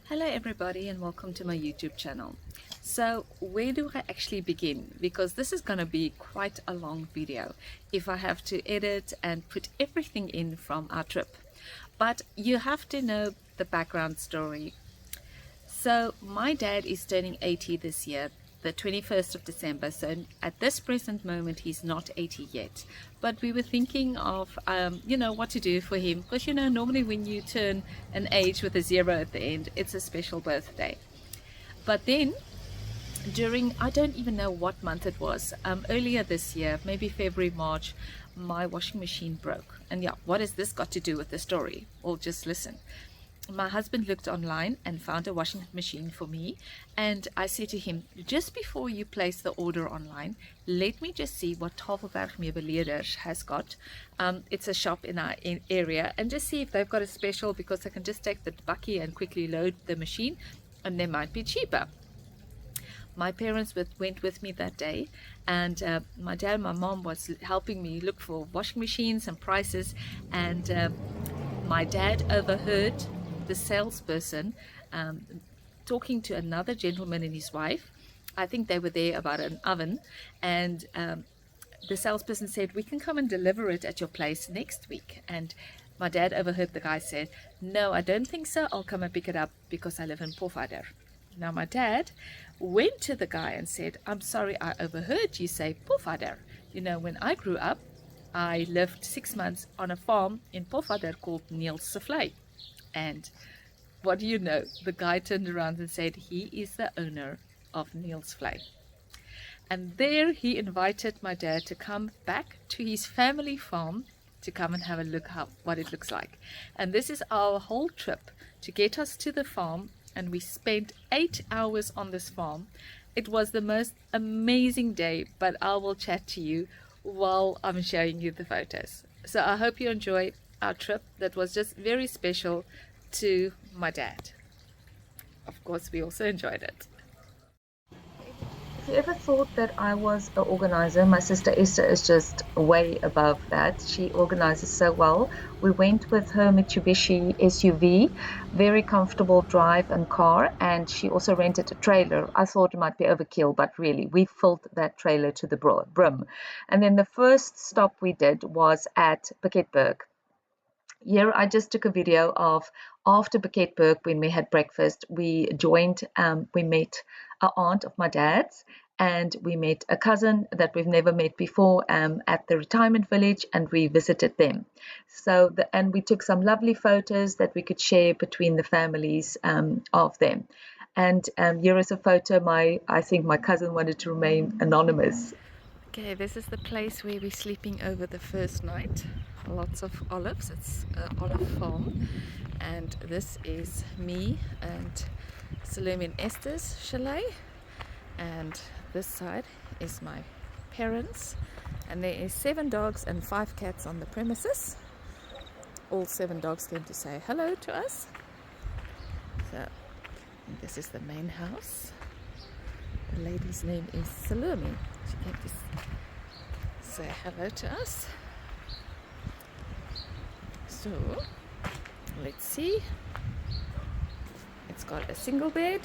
Hello everybody and welcome to my YouTube channel. So where do I actually begin? Because this is going to be quite a long video if I have to edit and put everything in from our trip. But you have to know the background story. So my dad is turning 80 this year, the 21st of December. So at this present moment, he's not 80 yet. But we were thinking of, what to do for him. Because, normally when you turn an age with a 0 at the end, it's a special birthday. But then I don't even know what month it was, earlier this year, maybe February, March, my washing machine broke. And yeah, what has this got to do with the story? Well, just listen. My husband looked online and found a washing machine for me, and I said to him, just before you place the order online, let me just see what Pofadder has got. It's a shop in our area, and just see if they've got a special, because I can just take the bakkie and quickly load the machine and they might be cheaper. My parents went with me that day, and my dad and my mom was helping me look for washing machines and prices, and my dad overheard the salesperson talking to another gentleman and his wife. I think they were there about an oven, and the salesperson said, we can come and deliver it at your place next week. And my dad overheard the guy say, no, I don't think so, I'll come and pick it up because I live in Pofadder. Now my dad went to the guy and said, I'm sorry, I overheard you say Pofadder. When I grew up, I lived 6 months on a farm in Pofadder called No.267. And what do you know? The guy turned around and said he is the owner of No.267. And there he invited my dad to come back to his family farm to come and have a look what it looks like. And this is our whole trip to get us to the farm. And we spent 8 hours on this farm. It was the most amazing day, but I will chat to you while I'm showing you the photos. So I hope you enjoy our trip. That was just very special to my dad. Of course, we also enjoyed it. If you ever thought that I was an organizer, my sister Esther is just way above that. She organizes so well. We went with her Mitsubishi SUV, very comfortable drive and car, and she also rented a trailer. I thought it might be overkill, but really, we filled that trailer to the brim. And then the first stop we did was at Pofadder. Here I just took a video of after Pofadder when we had breakfast. We met an aunt of my dad's, and we met a cousin that we've never met before at the retirement village, and we visited them. And we took some lovely photos that we could share between the families of them. And here is a photo. I think my cousin wanted to remain anonymous. Okay, this is the place where we're sleeping over the first night. Lots of olives. It's an olive farm. And this is me and Salome and Esther's chalet. And this side is my parents. And there is 7 dogs and 5 cats on the premises. All 7 dogs came to say hello to us. So this is the main house. The lady's name is Salome. She came to say hello to us. So, let's see. It's got a single bed,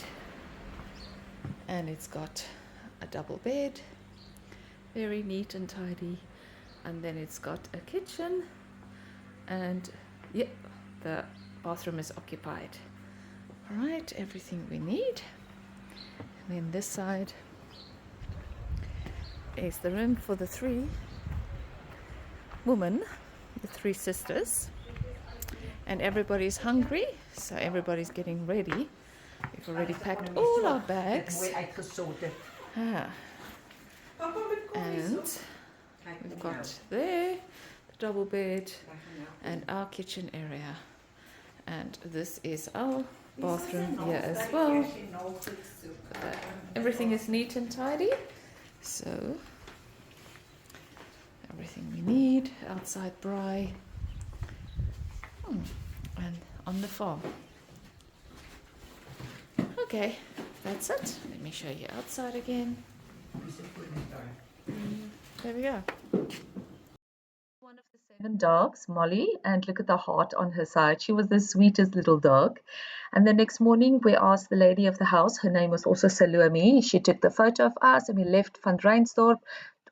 and it's got a double bed. Very neat and tidy. And then it's got a kitchen, and yep, the bathroom is occupied. Alright, everything we need. And then this side is the room for the 3 women, the 3 sisters, and everybody's hungry, so everybody's getting ready. We've already packed all our bags. And we've got there the double bed and our kitchen area, and this is our bathroom here as well. Everything is neat and tidy, so everything we need. Outside braai, and on the farm. Okay, that's it. Let me show you outside again. There we go. One of the 7 dogs, Molly, and look at the heart on her side. She was the sweetest little dog. And the next morning, we asked the lady of the house, her name was also Salome. She took the photo of us and we left Van Reinsdorp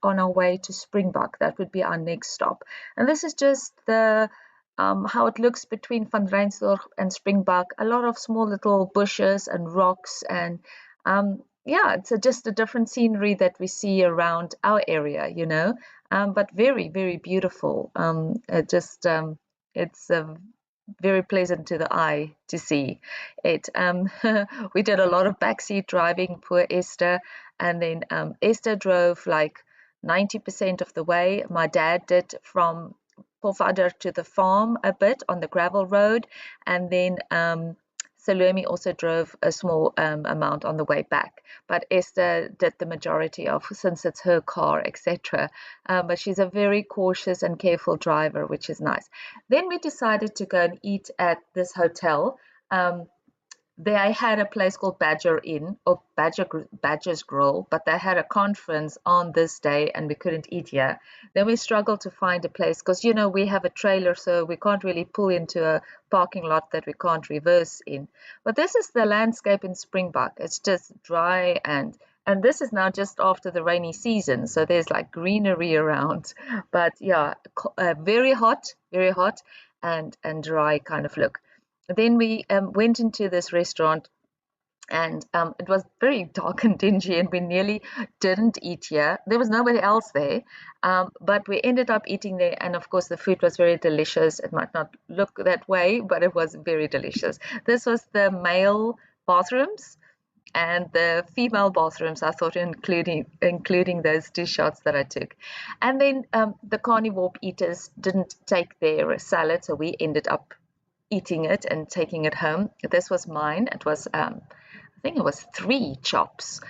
on our way to Springbok. That would be our next stop. And this is just the how it looks between Van Reinsdorp and Springbok. A lot of small little bushes and rocks, and yeah, it's just a different scenery that we see around our area, but very, very beautiful. It's very pleasant to the eye to see it. We did a lot of backseat driving, poor Esther, and then Esther drove like 90% of the way. My dad did from Pofadder to the farm a bit on the gravel road, and then Salome also drove a small amount on the way back, but Esther did the majority of, since it's her car, etc. But she's a very cautious and careful driver, which is nice. Then we decided to go and eat at this hotel. They had a place called Badger Inn or Badger's Grill, but they had a conference on this day and we couldn't eat here. Then we struggled to find a place because, we have a trailer, so we can't really pull into a parking lot that we can't reverse in. But this is the landscape in Springbok. It's just dry, and this is now just after the rainy season, so there's like greenery around. But yeah, very hot, and dry kind of look. Then we went into this restaurant, and it was very dark and dingy, and we nearly didn't eat here. There was nobody else there, but we ended up eating there, and of course the food was very delicious. It might not look that way, but it was very delicious. This was the male bathrooms, and the female bathrooms, I thought, including those 2 shots that I took. And then the carnivore eaters didn't take their salad, so we ended up eating it and taking it home. This was mine. It was, I think it was 3 chops.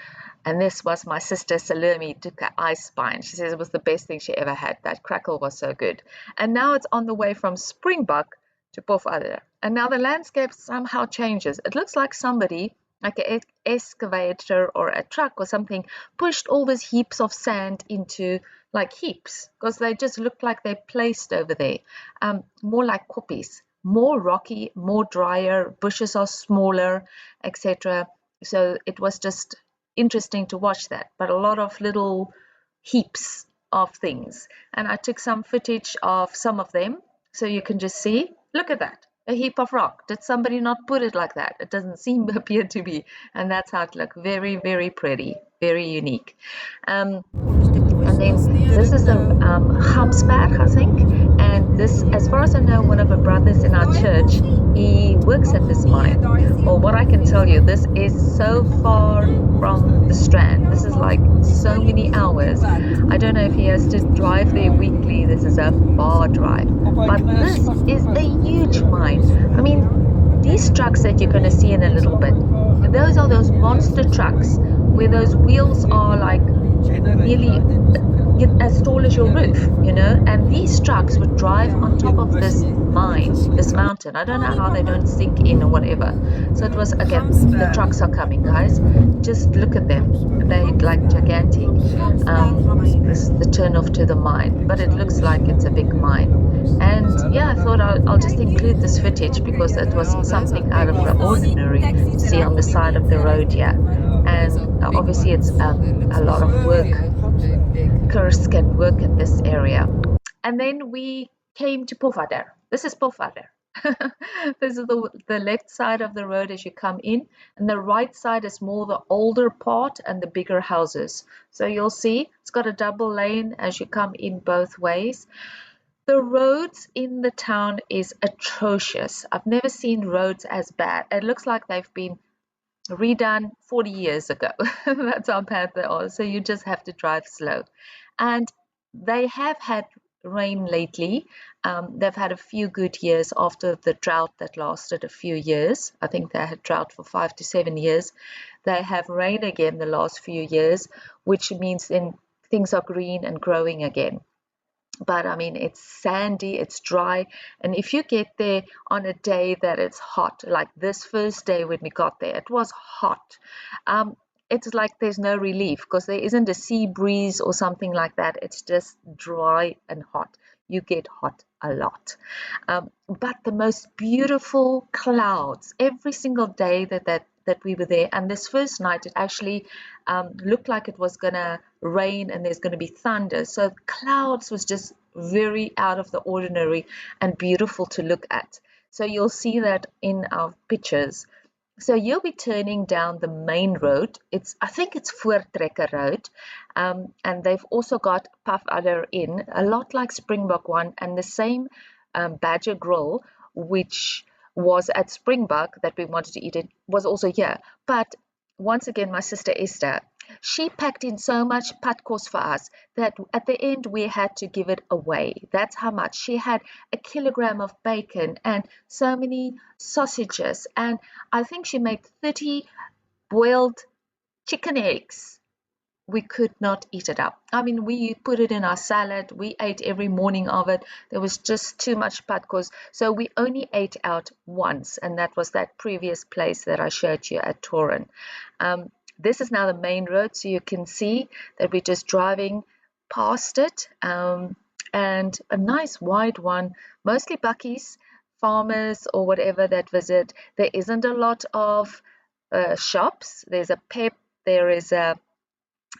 And this was my sister Salome, took an ice spine. She says it was the best thing she ever had. That crackle was so good. And now it's on the way from Springbok to Pofadder. And now the landscape somehow changes. It looks like somebody, like an excavator or a truck or something, pushed all these heaps of sand into like heaps, because they just looked like they're placed over there, more like koppies. More rocky, more drier, bushes are smaller, etc. So it was just interesting to watch that, but a lot of little heaps of things. And I took some footage of some of them, so you can just see, look at that, a heap of rock. Did somebody not put it like that? It doesn't appear to be. And that's how it looked. Very, very pretty, very unique. And then this is the Gamsberg, I think. And this, as far as I know, one of the brothers in our church, he works at this mine. Or what I can tell you, this is so far from the Strand. This is like so many hours. I don't know if he has to drive there weekly. This is a far drive. But this is a huge mine. I mean, these trucks that you're going to see in a little bit, those are those monster trucks where those wheels are like nearly as tall as your roof, and these trucks would drive on top of this mine, this mountain. I don't know how they don't sink in or whatever. So it was, again, the trucks are coming, guys. Just look at them. They're like gigantic. This is the turn off to the mine, but it looks like it's a big mine. And yeah, I thought I'll just include this footage because it was something out of the ordinary to see on the side of the road here. And obviously it's a lot of work. Workers can work in this area. And then we came to Pofadder. This is Pofadder. This is the left side of the road as you come in, and the right side is more the older part and the bigger houses. So you'll see it's got a double lane as you come in both ways. The roads in the town is atrocious. I've never seen roads as bad. It looks like they've been redone 40 years ago. That's how bad they are. So you just have to drive slow. And they have had rain lately. They've had a few good years after the drought that lasted a few years. I think they had drought for 5 to 7 years. They have rain again the last few years, which means then things are green and growing again. But I mean, it's sandy, it's dry, and if you get there on a day that it's hot, like this first day when we got there, it was hot. It's like there's no relief because there isn't a sea breeze or something like that. It's just dry and hot. you get hot a lot. But the most beautiful clouds every single day that we were there. And this first night, it actually looked like it was going to rain and there's going to be thunder. So clouds was just very out of the ordinary and beautiful to look at. So you'll see that in our pictures. So you'll be turning down the main road. I think it's Voortrekker Road. And they've also got Pofadder Inn, a lot like Springbok one, and the same Badger Grill, which was at Springbok that we wanted to eat it, was also here. But once again, my sister Esther, she packed in so much padkos for us that at the end we had to give it away. That's how much. She had a kilogram of bacon and so many sausages, and I think she made 30 boiled chicken eggs. We could not eat it up. I mean, we put it in our salad. We ate every morning of it. There was just too much padkos. So we only ate out once, and that was that previous place that I showed you at Toren. This is now the main road, so you can see that we're just driving past it, and a nice wide one, mostly buckies, farmers or whatever that visit. There isn't a lot of shops. There's a Pep, there is a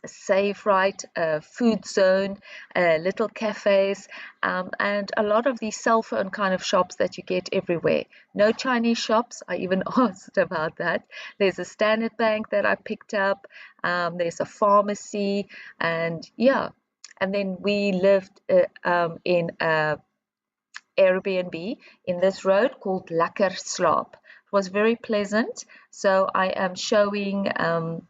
Save Right, food zone, little cafes, and a lot of these cell phone kind of shops that you get everywhere. No Chinese shops. I even asked about that. There's a Standard Bank that I picked up. There's a pharmacy, and yeah. And then we lived in a Airbnb in this road called Lekker Slaap. It was very pleasant. So I am showing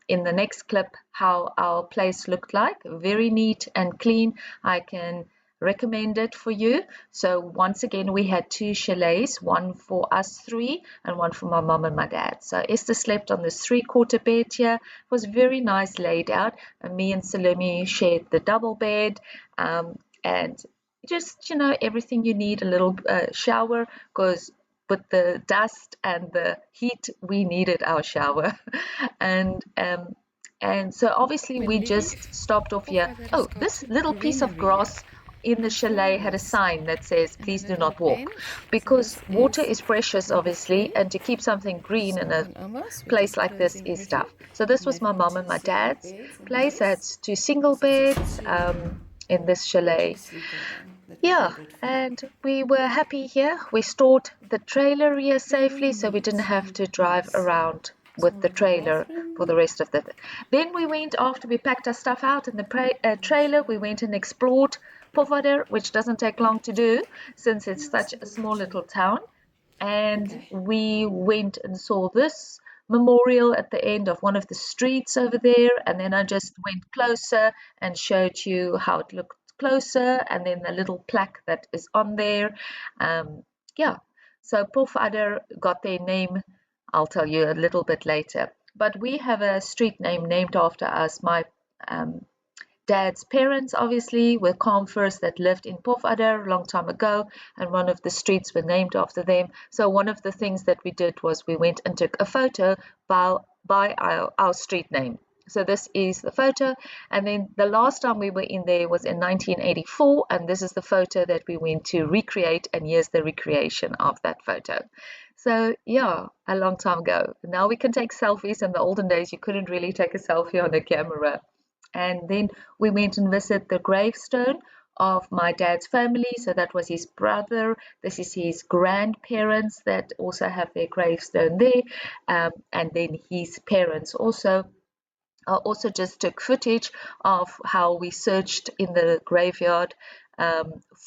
in the next clip how our place looked like. Very neat and clean. I can recommend it for you. So once again, we had 2 chalets, one for us 3 and one for my mom and my dad. So Esther slept on this 3/4 bed here. It was very nice laid out, and me and Salome shared the double bed, and just, you know, everything you need. A little shower, because with the dust and the heat, we needed our shower. And so obviously we just stopped off here. Oh, this little piece of grass in the chalet had a sign that says, please do not walk, because water is precious, obviously, and to keep something green in a place like this is tough. So this was my mom and my dad's place. That's 2 single beds in this chalet. Yeah, and we were happy here. We stored the trailer here safely, so we didn't have to drive around with the trailer for the rest of the Then we went, after we packed our stuff out in the trailer, we went and explored Pofadder, which doesn't take long to do since it's such a small little town. And we went and saw this memorial at the end of one of the streets over there, and then I just went closer and showed you how it looked closer, and then the little plaque that is on there. Yeah, so Pofadder got their name. I'll tell you a little bit later. But we have a street name named after us. My dad's parents, obviously, were Kamfers that lived in Pofadder a long time ago, and one of the streets were named after them. So one of the things that we did was we went and took a photo by our street name. So this is the photo, and then the last time we were in there was in 1984, and this is the photo that we went to recreate, and here's the recreation of that photo. So yeah, a long time ago. Now we can take selfies. In the olden days, you couldn't really take a selfie on a camera. And then we went and visited the gravestone of my dad's family. So that was his brother. This is his grandparents that also have their gravestone there, and then his parents also. I also just took footage of how we searched in the graveyard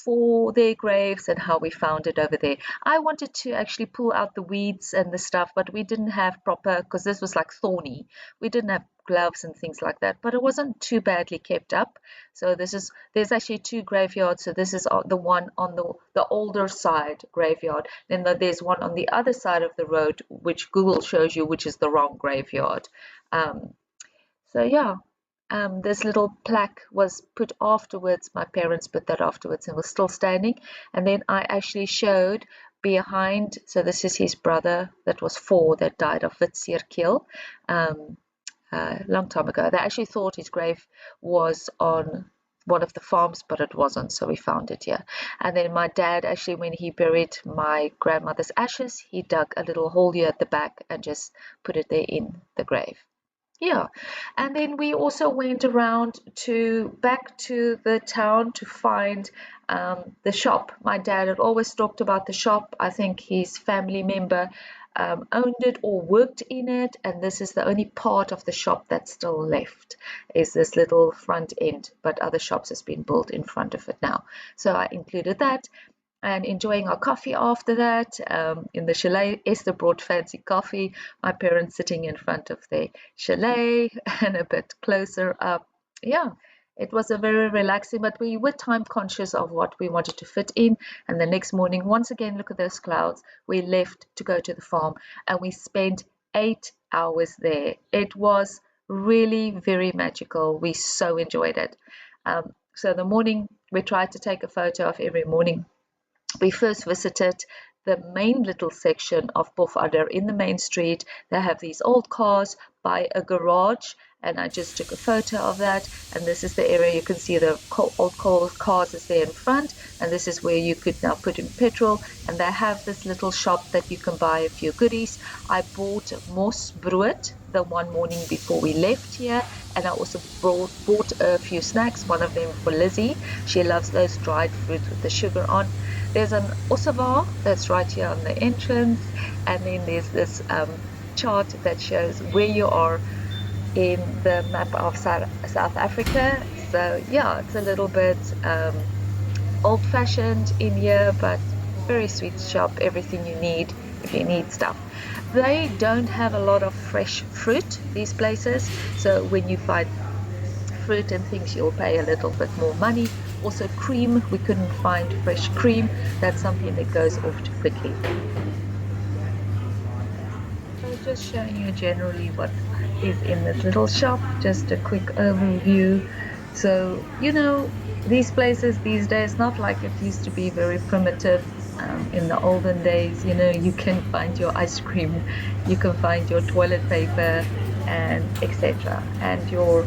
for their graves and how we found it over there. I wanted to actually pull out the weeds and the stuff, but we didn't have proper, because this was like thorny. We didn't have gloves and things like that, but it wasn't too badly kept up. So there's actually 2 graveyards. So this is the one on the older side graveyard. Then there's one on the other side of the road, which Google shows you, which is the wrong graveyard. So yeah, this little plaque was put afterwards. My parents put that afterwards and was still standing. And then I actually showed behind, so this is his brother that was 4 that died of Witseerkeel a long time ago. They actually thought his grave was on one of the farms, but it wasn't, so we found it here. And then my dad, actually, when he buried my grandmother's ashes, he dug a little hole here at the back and just put it there in the grave. Yeah, and then we also went around back to the town to find the shop. My dad had always talked about the shop. I think his family member owned it or worked in it, and this is the only part of the shop that's still left, is this little front end, but other shops has been built in front of it now. So I included that, and enjoying our coffee after that in the chalet. Esther brought fancy coffee, my parents sitting in front of the chalet and a bit closer up. Yeah, it was a very relaxing, but we were time conscious of what we wanted to fit in. And the next morning, once again, look at those clouds. We left to go to the farm, and we spent 8 hours there. It was really very magical. We so enjoyed it. So the morning, we tried to take a photo of every morning. We first visited the main little section of Pofadder in the main street. They have these old cars by a garage, and I just took a photo of that. And this is the area you can see the old cars is there in front, and this is where you could now put in petrol. And they have this little shop that you can buy a few goodies. I bought mosbrood the one morning before we left here, and I also bought a few snacks, one of them for Lizzie. She loves those dried fruits with the sugar on. There's an ossavar that's right here on the entrance, and then there's this chart that shows where you are in the map of South Africa. So yeah, it's a little bit old-fashioned in here, but very sweet shop, everything you need if you need stuff. They don't have a lot of fresh fruit, these places, so when you find fruit and things, you'll pay a little bit more money. Also cream, we couldn't find fresh cream. That's something that goes off too quickly. So just showing you generally what is in this little shop, just a quick overview. So, you know, these places these days, not like it used to be, very primitive. In the olden days, you know, you can find your ice cream, you can find your toilet paper, and etc. And your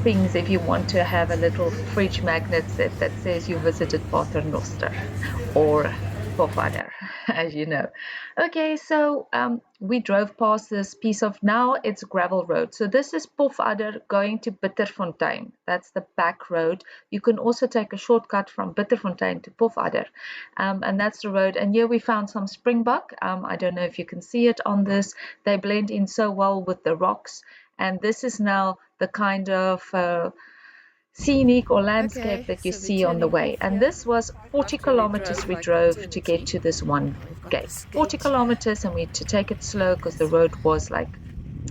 things if you want to have a little fridge magnet set that says you visited Paternoster or Pofadder, as you know. Okay, so we drove past this piece of, now it's gravel road. So this is Pofadder going to Bitterfontein. That's the back road. You can also take a shortcut from Bitterfontein to Pofadder, and that's the road. And here we found some springbok. I don't know if you can see it on this. They blend in so well with the rocks. And this is now the kind of scenic or landscape that you see on the way. And this was 40 kilometers we drove to get to this one gate. 40 kilometers, and we had to take it slow because the road was like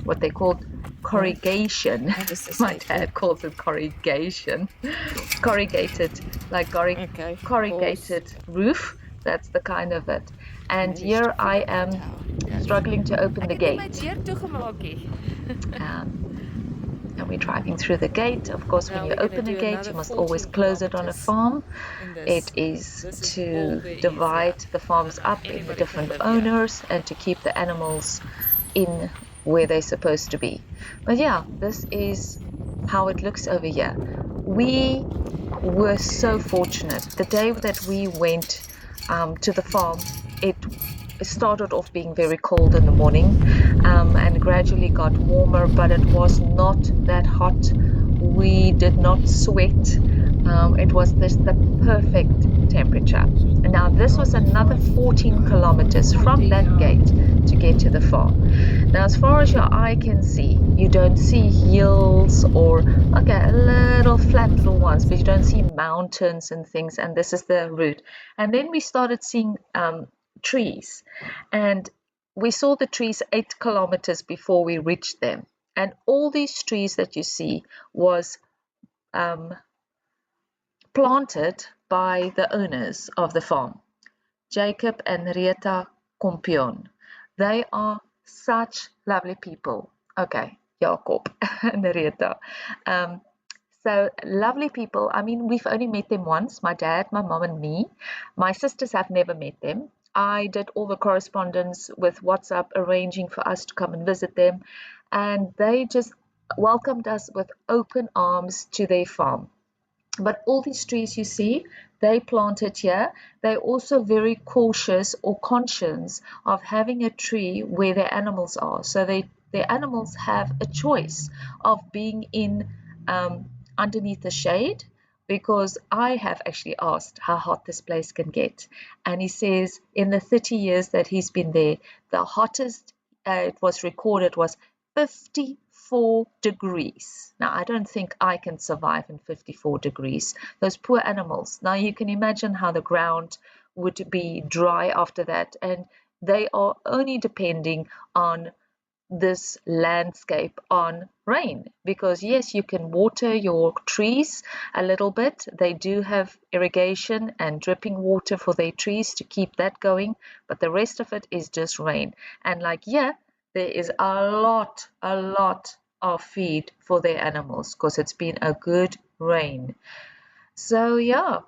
what they called corrugation. My dad calls it corrugation. Corrugated, like corrugated roof. That's the kind of it. And here I am struggling to open the gate. And we're driving through the gate. Of course, when you open a gate, you must always close it on a farm. It is to divide the farms up into different owners and to keep the animals in where they're supposed to be. But yeah, this is how it looks over here. We were so fortunate. The day that we went to the farm, it started off being very cold in the morning and gradually got warmer, but it was not that hot. We did not sweat. It was just the perfect temperature. And now this was another 14 kilometers from that gate to get to the farm. Now, as far as your eye can see, you don't see hills or, okay, little flat little ones, but you don't see mountains and things. And this is the route. And then we started seeing trees, and we saw the trees 8 kilometers before we reached them. And all these trees that you see was planted by the owners of the farm, Jacob and Rita Kompion. They are such lovely people. Okay, Jacob and Rita. So lovely people. I mean, we've only met them once, my dad, my mom, and me. My sisters have never met them. I did all the correspondence with WhatsApp arranging for us to come and visit them, and they just welcomed us with open arms to their farm. But all these trees you see, they planted here. They're also very cautious or conscious of having a tree where their animals are. So their animals have a choice of being in underneath the shade, because I have actually asked how hot this place can get. And he says in the 30 years that he's been there, the hottest it was recorded was 54 degrees. Now, I don't think I can survive in 54 degrees. Those poor animals. Now, you can imagine how the ground would be dry after that. And they are only depending on this landscape on rain, because yes, you can water your trees a little bit. They do have irrigation and dripping water for their trees to keep that going, but the rest of it is just rain. And like, yeah, there is a lot of feed for their animals because it's been a good rain. So yeah,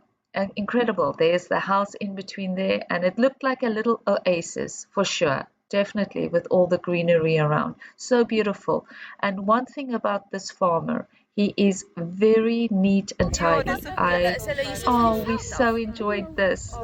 incredible. There's the house in between there, and it looked like a little oasis for sure. Definitely, with all the greenery around. So beautiful. And one thing about this farmer, he is very neat and tidy. We so enjoyed this.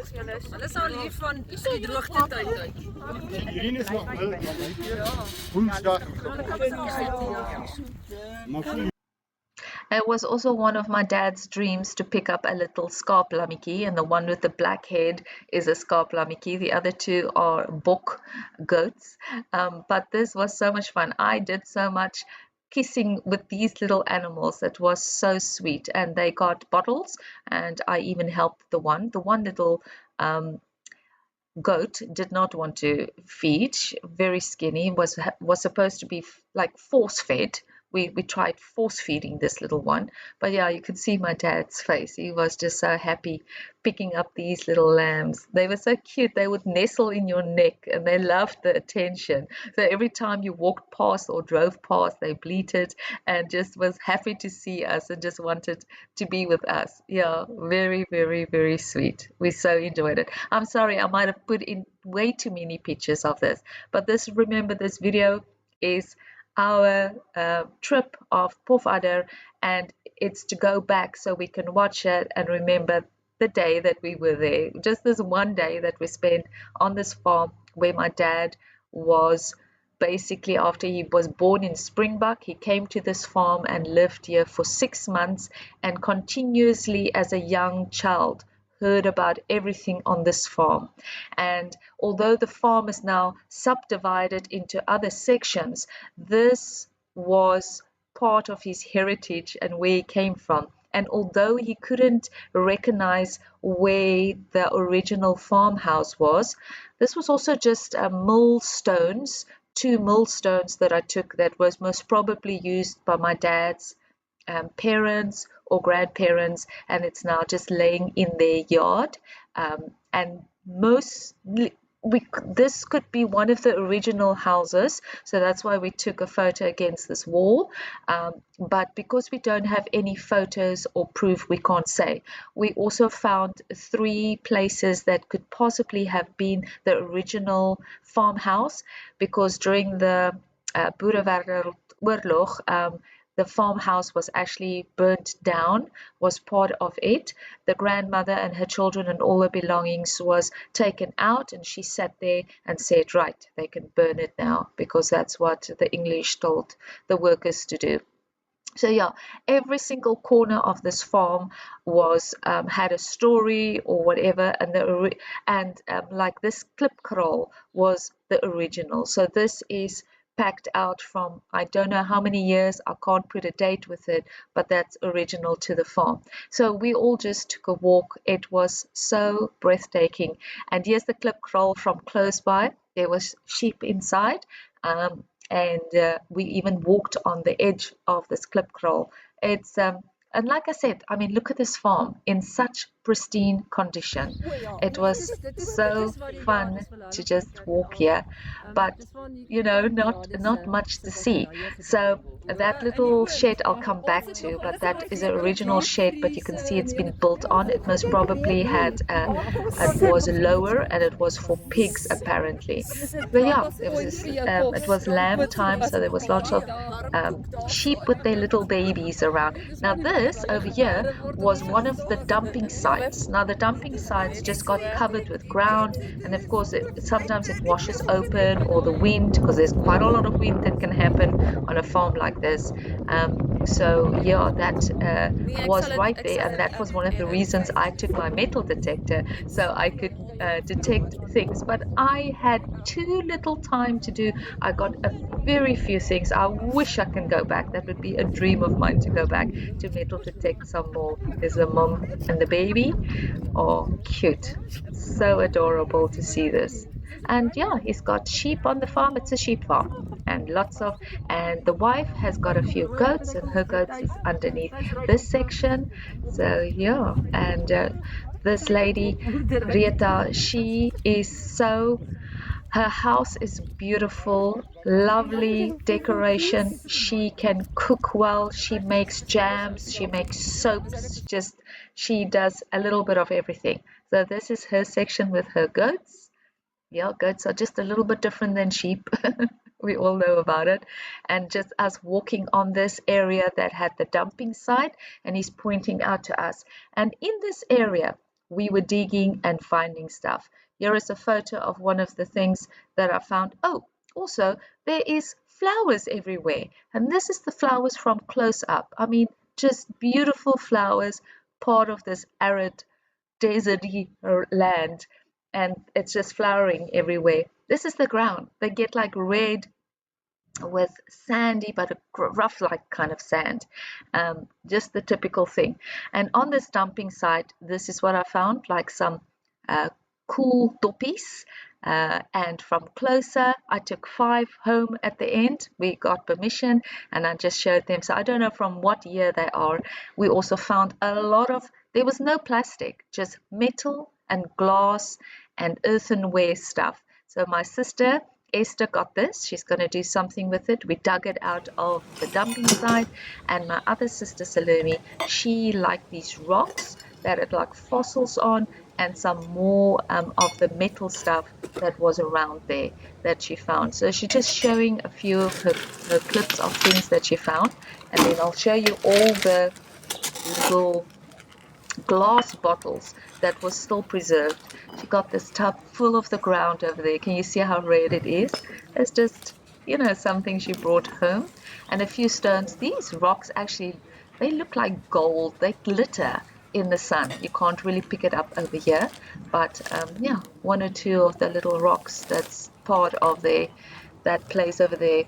It was also one of my dad's dreams to pick up a little skaaplammetjie, and the one with the black head is a skaaplammetjie. The other two are bok goats. But this was so much fun. I did so much kissing with these little animals. It was so sweet. And they got bottles, and I even helped the one. The one little goat did not want to feed, very skinny, was supposed to be like force fed. We tried force feeding this little one, but yeah, you could see my dad's face. He was just so happy picking up these little lambs. They were so cute. They would nestle in your neck and they loved the attention. So every time you walked past or drove past, they bleated and just was happy to see us and just wanted to be with us. Yeah, very, very, very sweet. We so enjoyed it. I'm sorry, I might have put in way too many pictures of this, but remember, this video is our trip of Pofadder, and it's to go back so we can watch it and remember the day that we were there. Just this one day that we spent on this farm where my dad was basically, after he was born in Springbok, he came to this farm and lived here for 6 months, and continuously as a young child heard about everything on this farm. And although the farm is now subdivided into other sections, this was part of his heritage and where he came from. And although he couldn't recognize where the original farmhouse was, this was also just millstones, 2 millstones that I took that was most probably used by my dad's parents or grandparents, and it's now just laying in their yard. And this could be one of the original houses, so that's why we took a photo against this wall. But because we don't have any photos or proof, we can't say. We also found 3 places that could possibly have been the original farmhouse, because during the Boerewereldoorlog, the farmhouse was actually burnt down, was part of it. The grandmother and her children and all her belongings was taken out, and she sat there and said, right, they can burn it now, because that's what the English told the workers to do. So yeah, every single corner of this farm was had a story or whatever, and like this klipkraal was the original. So this is packed out from, I don't know how many years, I can't put a date with it, but that's original to the farm. So we all just took a walk. It was so breathtaking. And here's the klipkraal from close by. There was sheep inside, and we even walked on the edge of this klipkraal. It's and like I said, I mean, look at this farm in such pristine condition. It was so fun to just walk here, but not much to see. So that little shed I'll come back to, but that is an original shed, but you can see it's been built on. It most probably it was lower, and it was for pigs apparently. But yeah, it was lamb time, so there was lots of sheep with their little babies around. Now this this over here was one of the dumping sites. Now the dumping sites just got covered with ground, and of course sometimes it washes open, or the wind, because there's quite a lot of wind that can happen on a farm like this. So yeah, that was right there, and that was one of the reasons I took my metal detector, so I could detect things. But I had too little time to do. I got a very few things. I wish I can go back. That would be a dream of mine, to go back to metal detect some more. There's the mom and the baby. Oh, cute. So adorable to see this. And yeah, he's got sheep on the farm. It's a sheep farm. And and the wife has got a few goats, and her goats is underneath this section. So yeah, and this lady, Rieta, she is so, her house is beautiful, lovely decoration. She can cook well. She makes jams. She makes soaps. Just, she does a little bit of everything. So this is her section with her goats. Yeah, goats are just a little bit different than sheep. We all know about it. And just us walking on this area that had the dumping site, and he's pointing out to us. And in this area, we were digging and finding stuff. Here is a photo of one of the things that I found. Oh, also, there is flowers everywhere. And this is the flowers from close up. I mean, just beautiful flowers, part of this arid, deserty land. And it's just flowering everywhere. This is the ground. They get like red with sandy but a rough like kind of sand, just the typical thing. And on this dumping site, this is what I found, like some uh, cool toppies, and from closer I took 5 home at the end. We got permission and I just showed them. So I don't know from what year they are. We also found a lot of, there was no plastic, just metal and glass and earthenware stuff. So my sister Esther got this. She's going to do something with it. We dug it out of the dumping site. And my other sister, Salome, she liked these rocks that had like fossils on, and some more of the metal stuff that was around there that she found. So she's just showing a few of her clips of things that she found. And then I'll show you all the little glass bottles that was still preserved. She got this tub full of the ground over there. Can you see how red it is? It's just, something she brought home. And a few stones. These rocks actually, they look like gold. They glitter in the sun. You can't really pick it up over here. But yeah, one or two of the little rocks that's part of that place over there.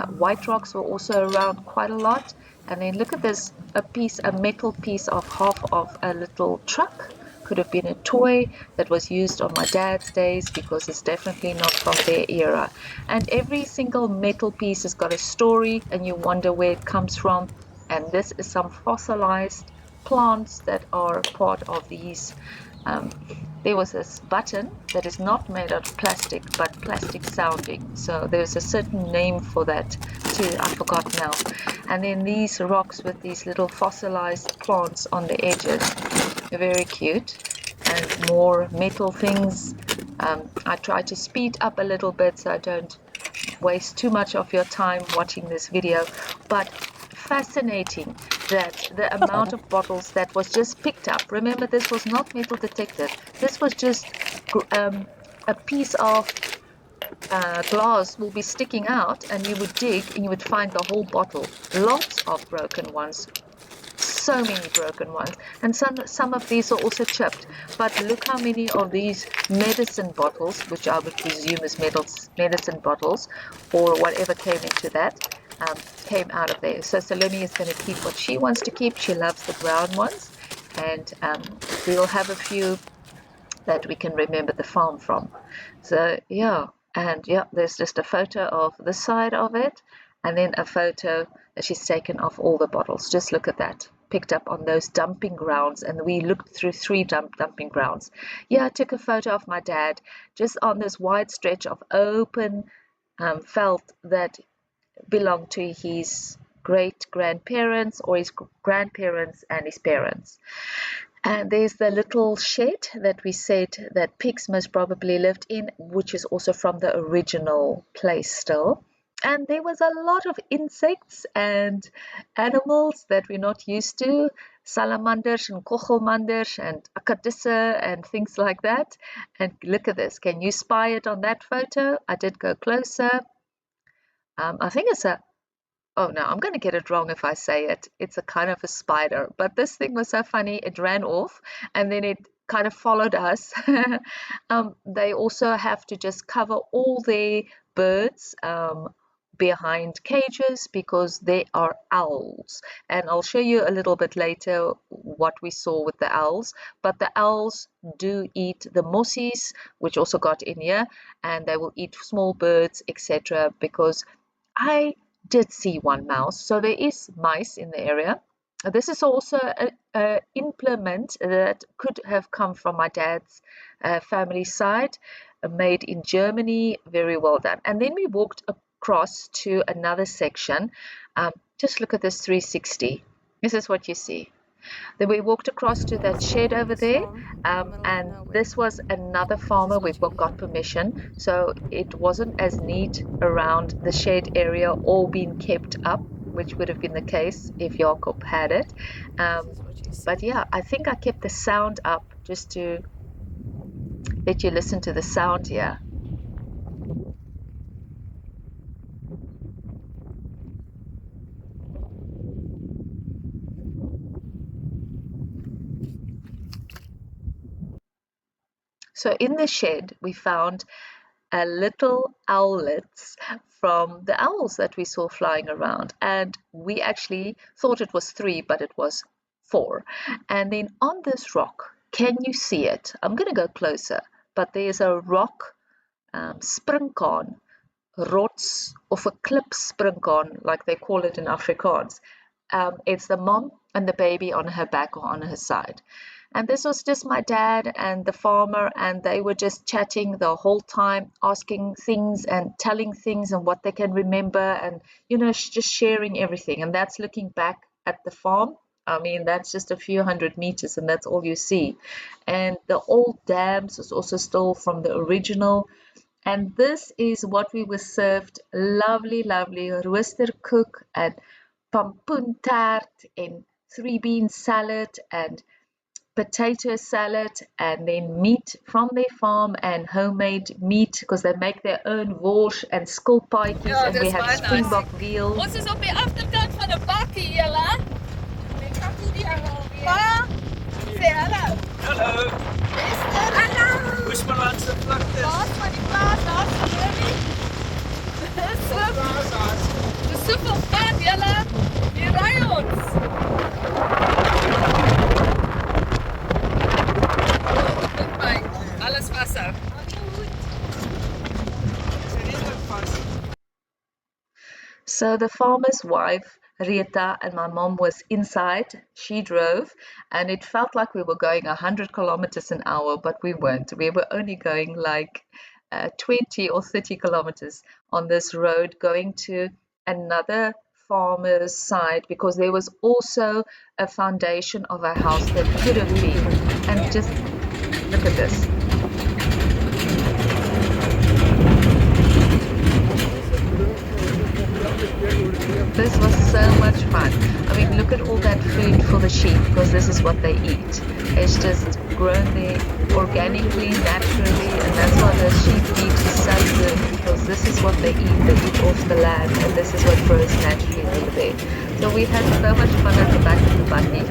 White rocks were also around quite a lot. And then look at this, a metal piece of half of a little truck. Could have been a toy that was used on my dad's days, because it's definitely not from their era. And every single metal piece has got a story, and you wonder where it comes from. And this is some fossilized plants that are part of these. There was this button that is not made out of plastic, but plastic sounding. So there's a certain name for that too. I forgot now. And then these rocks with these little fossilized plants on the edges. They're very cute. And more metal things. I try to speed up a little bit so I don't waste too much of your time watching this video. But fascinating that the amount of bottles that was just picked up. Remember, this was not metal detected. This was just a piece of glass will be sticking out, and you would dig and you would find the whole bottle. Lots of broken ones. So many broken ones, and some of these are also chipped. But look how many of these medicine bottles, which I would presume is medicine bottles, or whatever came into that, came out of there. So Salome is going to keep what she wants to keep. She loves the brown ones, and we'll have a few that we can remember the farm from. So yeah, and yeah, there's just a photo of the side of it, and then a photo that she's taken of all the bottles. Just look at that, picked up on those dumping grounds, and we looked through 3 dumping grounds. Yeah, I took a photo of my dad just on this wide stretch of open felt that belonged to his great grandparents, or his grandparents and his parents. And there's the little shed that we said that pigs most probably lived in, which is also from the original place still. And there was a lot of insects and animals that we're not used to, salamanders and kochelmanders and akadisse and things like that. And look at this. Can you spy it on that photo? I did go closer. I think it's a, oh no, I'm going to get it wrong if I say it. It's a kind of a spider. But this thing was so funny. It ran off and then it kind of followed us. They also have to just cover all their birds behind cages because they are owls. And I'll show you a little bit later what we saw with the owls. But the owls do eat the mossies, which also got in here, and they will eat small birds, etc. Because I did see one mouse, so there is mice in the area. This is also a implement that could have come from my dad's family side, made in Germany, very well done. And then we walked across to another section. Just look at this 360. This is what you see. Then we walked across to that shed over there, and this was another farmer. We've got permission, so it wasn't as neat around the shed area all being kept up, which would have been the case if Jacob had it. But yeah, I think I kept the sound up just to let you listen to the sound here. So in the shed, we found little owlets from the owls that we saw flying around. And we actually thought it was 3, but it was 4. And then on this rock, can you see it? I'm going to go closer, but there's a rock sprinkaan, rots of a klip sprinkaan, like they call it in Afrikaans. It's the mom and the baby on her back or on her side. And this was just my dad and the farmer, and they were just chatting the whole time, asking things and telling things and what they can remember, and just sharing everything. And that's looking back at the farm. I mean, that's just a few hundred meters, and that's all you see. And the old dams is also still from the original. And this is what we were served: lovely, lovely roosterkoek and pompoentart and 3-bean salad and potato salad, and then meat from their farm and homemade meat because they make their own wors en skilpaadjies, and we had springbok veal. Ons is op die agterkant van 'n bakkie, julle. Ek kan nie die alweer. Pa, sê hallo. Hallo. Esther, hallo. Oesmanlandse vlaktes. Daar's van die plaas, daar's van Lily. Dis super fun, julle. Hier ry ons. Alles Wasser. So the farmer's wife, Rita, and my mom was inside. She drove, and it felt like we were going 100 kilometers an hour, but we weren't. We were only going like 20 or 30 kilometers on this road going to another farmer's side, because there was also a foundation of a house that could have been. And just look at this. This was so much fun. I mean, look at all that food for the sheep, because this is what they eat. It's just grown there organically, naturally, and that's why the sheep meat is so good, because this is what they eat. They eat off the land, and this is what grows naturally over there. So we had so much fun at the back of the buggy.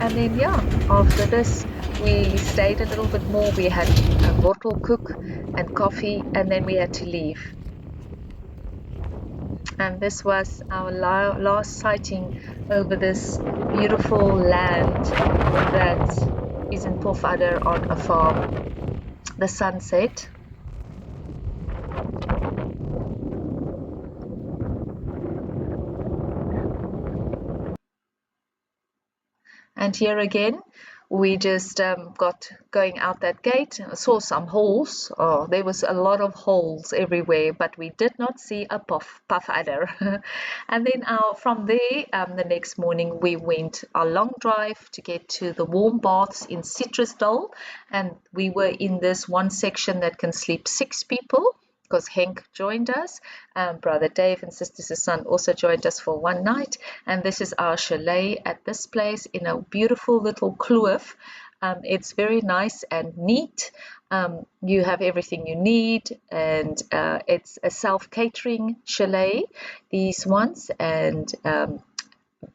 And then, yeah, after this, we stayed a little bit more. We had a wortelkoek and coffee, and then we had to leave. And this was our last sighting over this beautiful land that is in Pofadder on a farm. The sunset. And here again, we just got going out that gate, saw some holes. Oh, there was a lot of holes everywhere, but we did not see a Pofadder. And then from there, the next morning, we went a long drive to get to the warm baths in Citrusdal, and we were in this one section that can sleep 6 people, because Henk joined us. Brother Dave and Sister Susan also joined us for one night. And this is our chalet at this place in a beautiful little kloof. It's very nice and neat. You have everything you need, and it's a self-catering chalet, these ones, and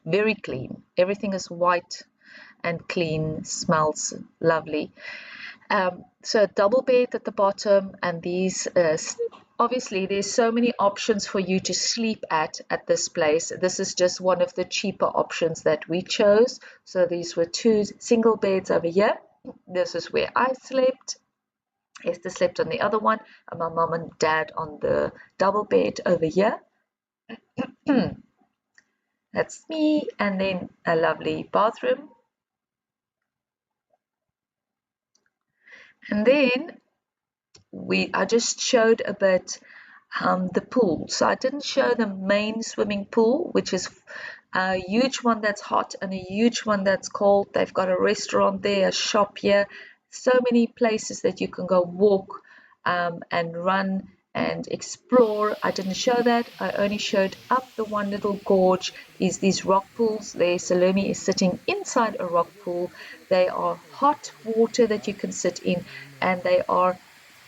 very clean. Everything is white and clean, smells lovely. So a double bed at the bottom, and these obviously there's so many options for you to sleep at this place. This is just one of the cheaper options that we chose. So these were 2 single beds over here. This is where I slept. Esther slept on the other one, and my mom and dad on the double bed over here. That's me, and then a lovely bathroom. And then I just showed a bit the pool. So I didn't show the main swimming pool, which is a huge one that's hot and a huge one that's cold. They've got a restaurant there, a shop here, so many places that you can go walk and run and explore. I didn't show that. I only showed up the one little gorge is these rock pools. There Salome is sitting inside a rock pool. They are hot water that you can sit in, and they are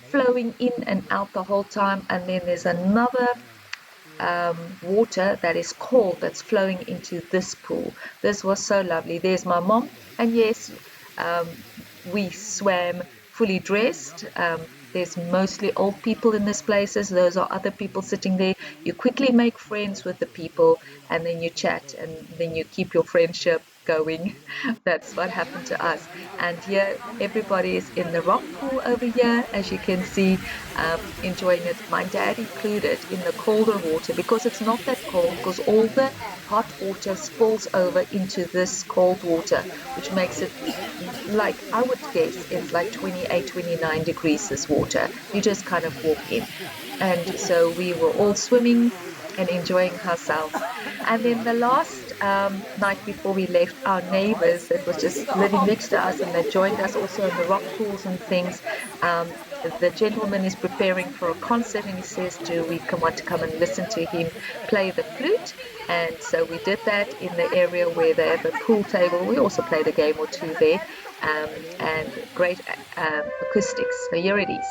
flowing in and out the whole time. And then there's another water that is cold that's flowing into this pool. This was so lovely. There's my mom, and yes, we swam fully dressed. There's mostly old people in these places. Those are other people sitting there. You quickly make friends with the people, and then you chat, and then you keep your friendship going. That's what happened to us. And here everybody is in the rock pool over here, as you can see, enjoying it, my dad included, in the colder water, because it's not that cold, because all the hot water spills over into this cold water, which makes it, like, I would guess it's like 28, 29 degrees, this water. You just kind of walk in. And so we were all swimming and enjoying ourselves. And then the last night before we left, our neighbors that was just living next to us, and they joined us also in the rock pools and things. The gentleman is preparing for a concert, and he says, do we want to come and listen to him play the flute? And so we did that in the area where they have a pool table. We also played a game or two there, and great acoustics. So here it is.